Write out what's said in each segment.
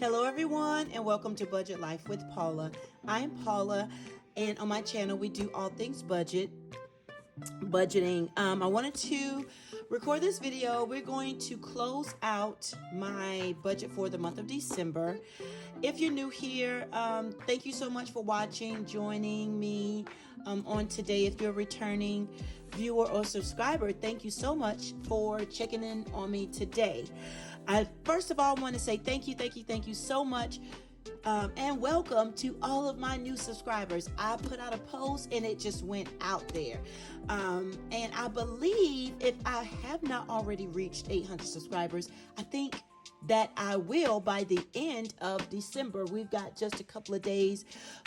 Hello everyone and welcome to Budget Life with Paula. I'm Paula and on my channel we do all things budgeting. I wanted to record this video. We're going to close out my budget for the month of December. If you're new here, thank you so much for watching, joining me on today. If you're a returning viewer or subscriber, thank you so much for checking in on me today. I first of all want to say thank you so much. And welcome to all of my new subscribers. I put out a post and it just went out there. And I believe if I have not already reached 800 subscribers, I think that I will by the end of December. We've got just a couple of days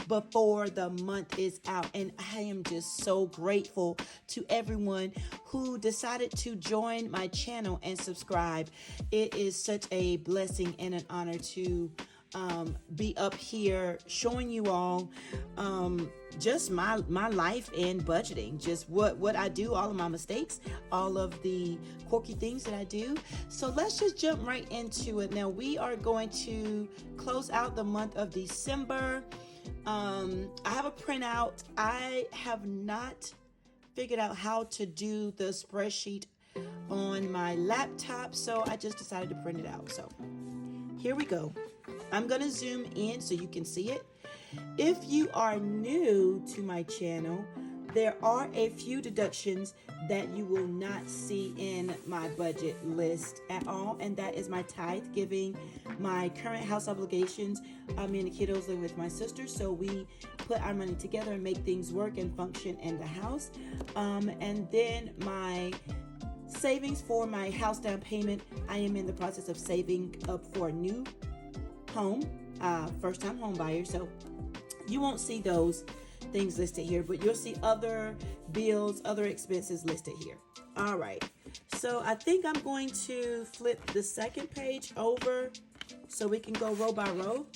before the month is out. And I am just so grateful to everyone who decided to join my channel and subscribe. It is such a blessing and an honor to be up here showing you all just my life and budgeting, just what I do, all of my mistakes, all of the quirky things that I do. So let's just jump right into it. Now we are going to close out the month of December. I have a printout. I have not figured out how to do the spreadsheet on my laptop, so I just decided to print it out. So here we go. I'm going to zoom in so you can see it. If you are new to my channel, there are a few deductions that you will not see in my budget list at all, and that is my tithe giving, my current house obligations. Me and the kiddos live with my sister, so we put our money together and make things work and function in the house. And then my savings for my house down payment. I am in the process of saving up for a new home, first time home buyer, so you won't see those things listed here, but you'll see other bills, other expenses listed here. All right, so I think I'm going to flip the second page over so we can go row by row.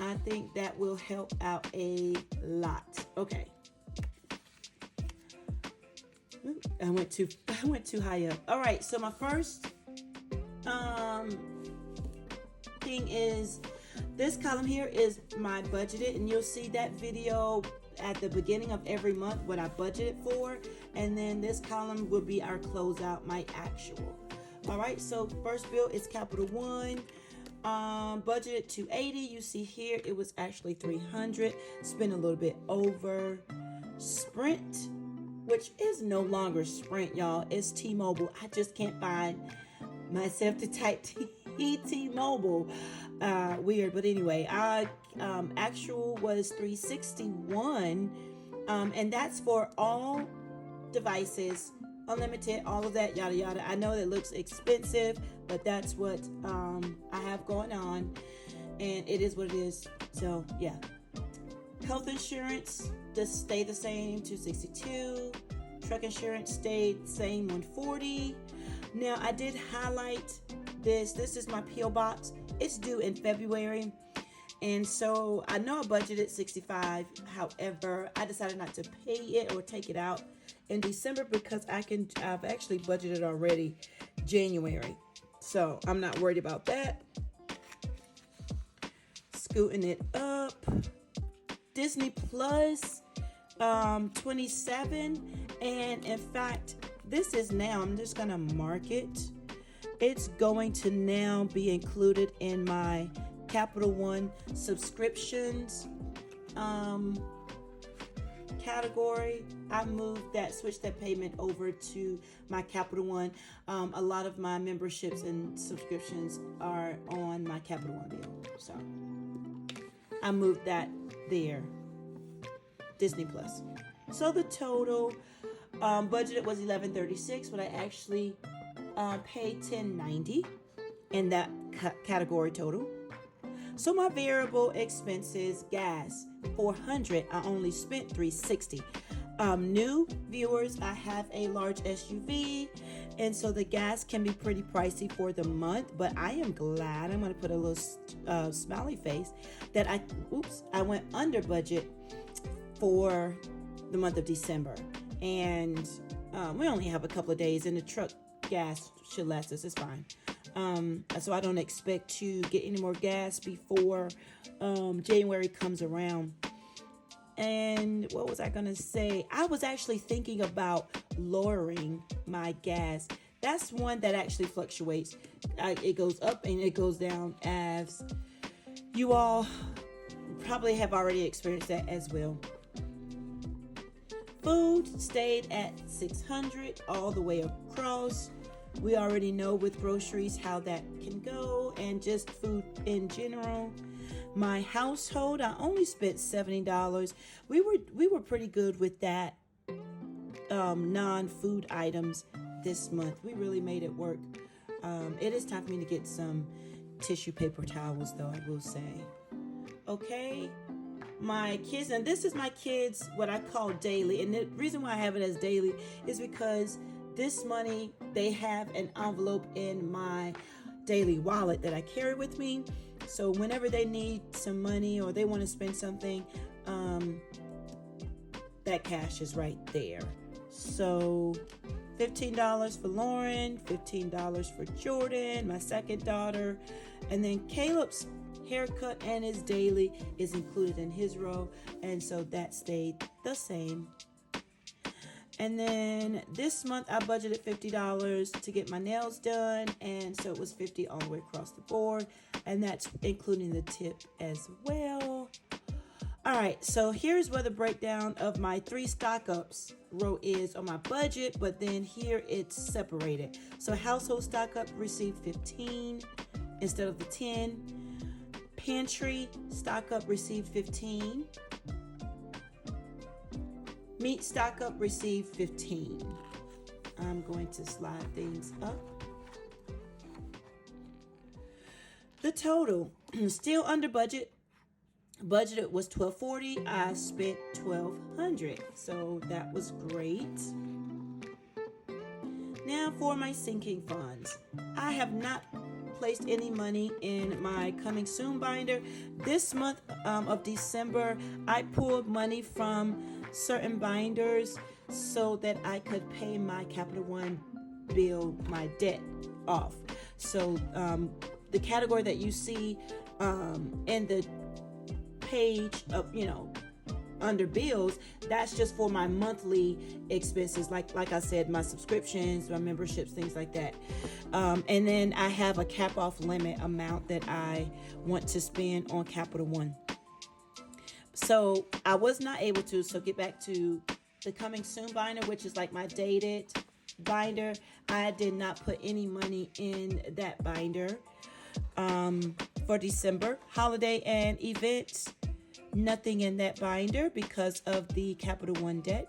I think that will help out a lot. Okay. I went too high up. All right, so my first thing is this column here is my budgeted, and you'll see that video at the beginning of every month what I budgeted for, and then this column will be our closeout, my actual. All right, so first bill is Capital One, budgeted 280. You see here it was actually 300. Spent a little bit over. Sprint, which is no longer Sprint, y'all. It's T-Mobile. I just can't find myself to type T-Mobile. Weird, but anyway, actual was 361, and that's for all devices, unlimited, all of that, yada yada. I know that looks expensive, but that's what I have going on, and it is what it is. So yeah. Health insurance just stayed the same, 262. Truck insurance stayed the same, 140. Now I did highlight this. This is my P.O. box. It's due in February, and so I know I budgeted 65. However, I decided not to pay it or take it out in December because I've actually budgeted already January, so I'm not worried about that. Scooting it up. Disney Plus, 27, and in fact, this is now, I'm just gonna mark it. It's going to now be included in my Capital One subscriptions category. I moved that, switched that payment over to my Capital One. A lot of my memberships and subscriptions are on my Capital One bill, so I moved that there. Disney Plus. So the total budgeted was $1136, but I actually paid $1090 in that category total. So my variable expenses, gas, $400. I only spent $360. New viewers, I have a large SUV, and so the gas can be pretty pricey for the month, but I am glad, I'm going to put a little smiley face, that I went under budget for the month of December, and we only have a couple of days, and the truck gas should last us. It's fine. So I don't expect to get any more gas before January comes around. And what was I going to say? I was actually thinking about lowering my gas. That's one that actually fluctuates. It goes up and it goes down, as you all probably have already experienced that as well. Food stayed at $600 all the way across. We already know with groceries how that can go, and just food in general. My household, I only spent $70. We were pretty good with that non-food items this month. We really made it work. It is time for me to get some tissue paper towels, though, I will say. Okay, my kids, and this is my kids, what I call daily, and the reason why I have it as daily is because this money, they have an envelope in my daily wallet that I carry with me. So whenever they need some money or they want to spend something, that cash is right there. So $15 for Lauren, $15 for Jordan, my second daughter, and then Caleb's haircut and his daily is included in his row, and so that stayed the same. And then this month I budgeted $50 to get my nails done, and so it was $50 all the way across the board, and that's including the tip as well. All right, so here's where the breakdown of my 3 stock-ups row is on my budget, but then here it's separated. So household stock-up received 15 instead of the 10. Pantry stock-up received 15. Meat stock-up received 15. I'm going to slide things up. The total, still under budget. Budgeted was $1,240. I spent $1,200, so that was great. Now for my sinking funds. I have not placed any money in my coming soon binder. This month of December, I pulled money from certain binders so that I could pay my Capital One bill, my debt off. So the category that you see in the page of, under bills, that's just for my monthly expenses, like I said, my subscriptions, my memberships, things like that. And then I have a cap off limit amount that I want to spend on Capital One. So I was not able to, so get back to the coming soon binder, which is like my dated binder. I did not put any money in that binder for December. Holiday and events, nothing in that binder because of the Capital One debt.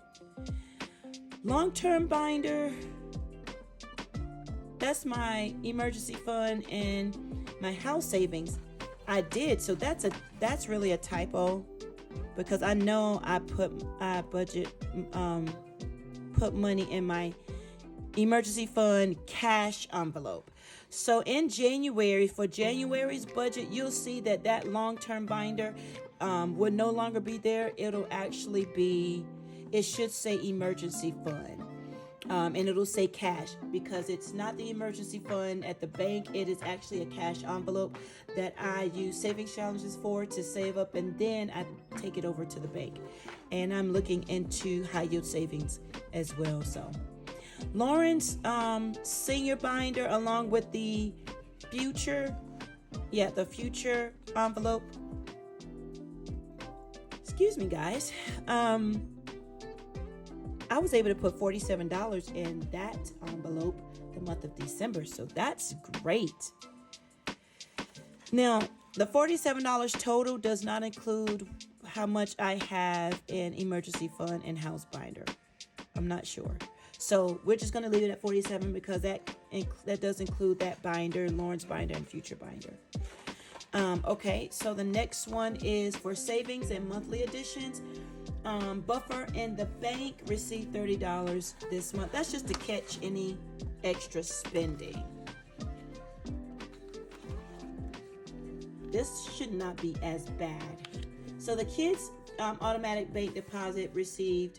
Long-term binder, that's my emergency fund and my house savings. I did, so that's really a typo, because I know I put money in my emergency fund cash envelope. So in January, for January's budget, you'll see that long-term binder would no longer be there. It'll actually be, it should say emergency fund. And it'll say cash, because it's not the emergency fund at the bank. It is actually a cash envelope that I use savings challenges for to save up, and then I take it over to the bank. And I'm looking into high yield savings as well. So Lauren's senior binder, along with the future envelope. Excuse me, guys. I was able to put $47 in that envelope the month of December, so that's great. Now, the $47 total does not include how much I have in emergency fund and house binder. I'm not sure. So we're just going to leave it at $47 because that does include that binder, Lauren's binder, and future binder. Okay, so the next one is for savings and monthly additions. Buffer in the bank received $30 this month. That's just to catch any extra spending. This should not be as bad. So the kids' automatic bank deposit received,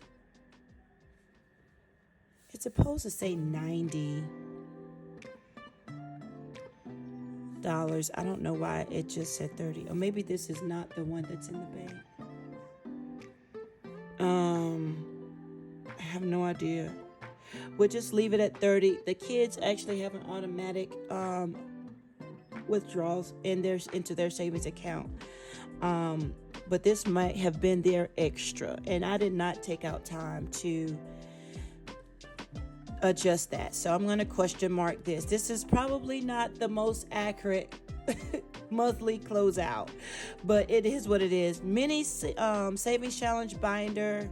it's supposed to say 90. I don't know why it just said 30. Or maybe this is not the one that's in the bag. I have no idea. We'll just leave it at 30. The kids actually have an automatic withdrawals into their savings account. But this might have been their extra, and I did not take out time to adjust that. So I'm going to question mark this. This is probably not the most accurate monthly closeout, but it is what it is. Mini savings challenge binder.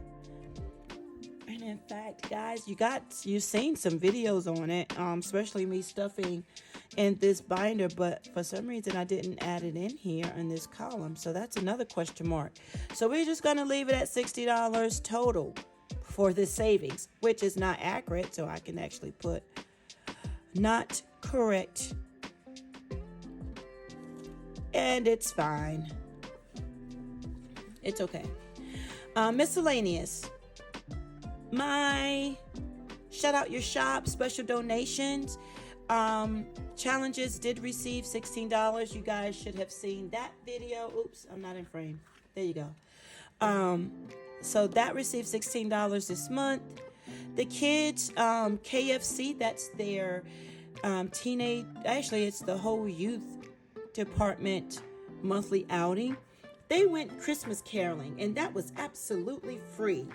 And in fact, guys, you've seen some videos on it, especially me stuffing in this binder, but for some reason I didn't add it in here in this column. So that's another question mark. So we're just going to leave it at $60 total for the savings, which is not accurate. So I can actually put not correct, and it's fine. It's okay. Miscellaneous. My shout out your shop special donations. Challenges did receive $16. You guys should have seen that video. Oops, I'm not in frame. There you go. So that received $16 this month. The kids, KFC, that's their teenage, actually it's the whole youth department monthly outing. They went Christmas caroling, and that was absolutely free.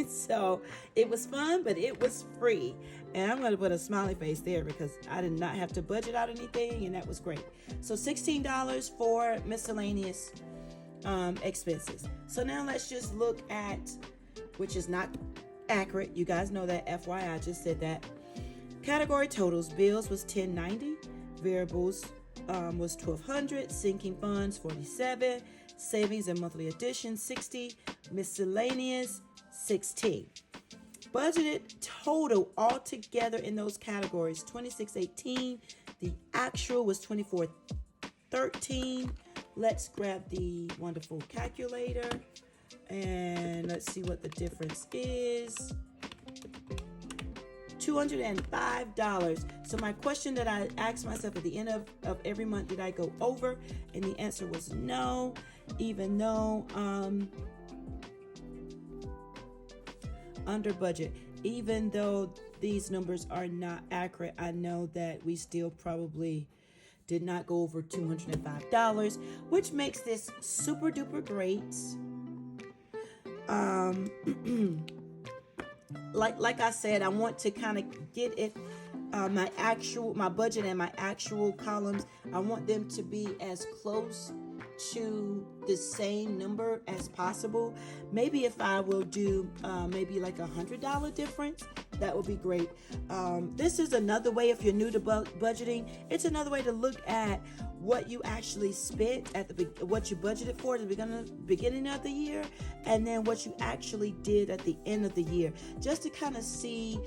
So it was fun, but it was free. And I'm going to put a smiley face there because I did not have to budget out anything, and that was great. So $16 for miscellaneous expenses. So now let's just look at, which is not accurate. You guys know that, FYI, I just said that. Category totals. Bills was $10.90. Variables was $1,200. Sinking funds $47. Savings and monthly additions $60. Miscellaneous $16. Budgeted total altogether in those categories $26.18. The actual was $24.13. Let's grab the wonderful calculator and let's see what the difference is. $205. So my question that I asked myself at the end of every month, did I go over? And the answer was no, even though under budget. Even though these numbers are not accurate, I know that we still probably did not go over $205, which makes this super duper great. Like I said, I want to kind of get it, my budget and my actual columns, I want them to be as close to the same number as possible. Maybe if I will do maybe like $100 difference, that would be great. This is another way, if you're new to budgeting, it's another way to look at what you actually spent at what you budgeted for at the beginning of the year, and then what you actually did at the end of the year, just to kind of see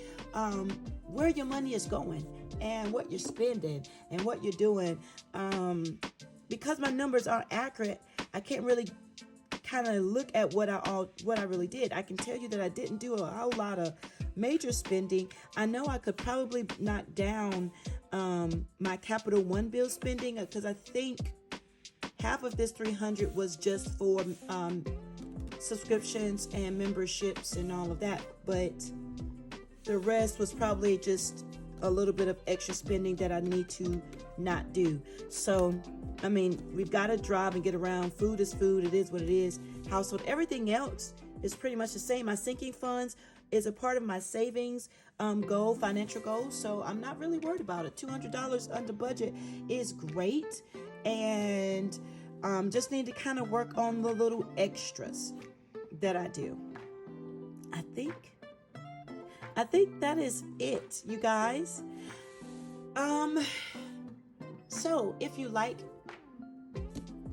where your money is going and what you're spending and what you're doing. Because my numbers aren't accurate, I can't really kind of look at what I really did. I can tell you that I didn't do a whole lot of major spending. I know I could probably knock down my Capital One bill spending, because I think half of this $300 was just for subscriptions and memberships and all of that, but the rest was probably just a little bit of extra spending that I need to not do. So I mean, we've got to drive and get around. Food is food. It is what it is. Household, everything else is pretty much the same. My sinking funds is a part of my savings financial goal. So I'm not really worried about it. $200 under budget is great. And just need to kind of work on the little extras that I do. I think that is it, you guys. So if you like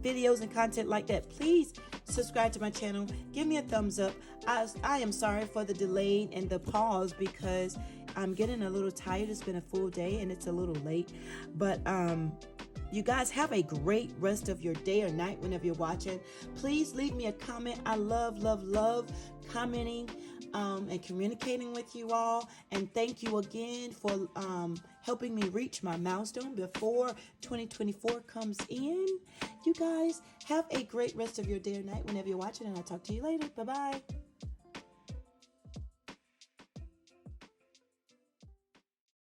videos and content like that, please subscribe to my channel. Give me a thumbs up. I am sorry for the delay and the pause, because I'm getting a little tired. It's been a full day and it's a little late, but You guys have a great rest of your day or night whenever you're watching. Please leave me a comment. I love commenting and communicating with you all. And thank you again for helping me reach my milestone before 2024 comes in. You guys have a great rest of your day or night whenever you're watching, and I'll talk to you later. Bye-bye.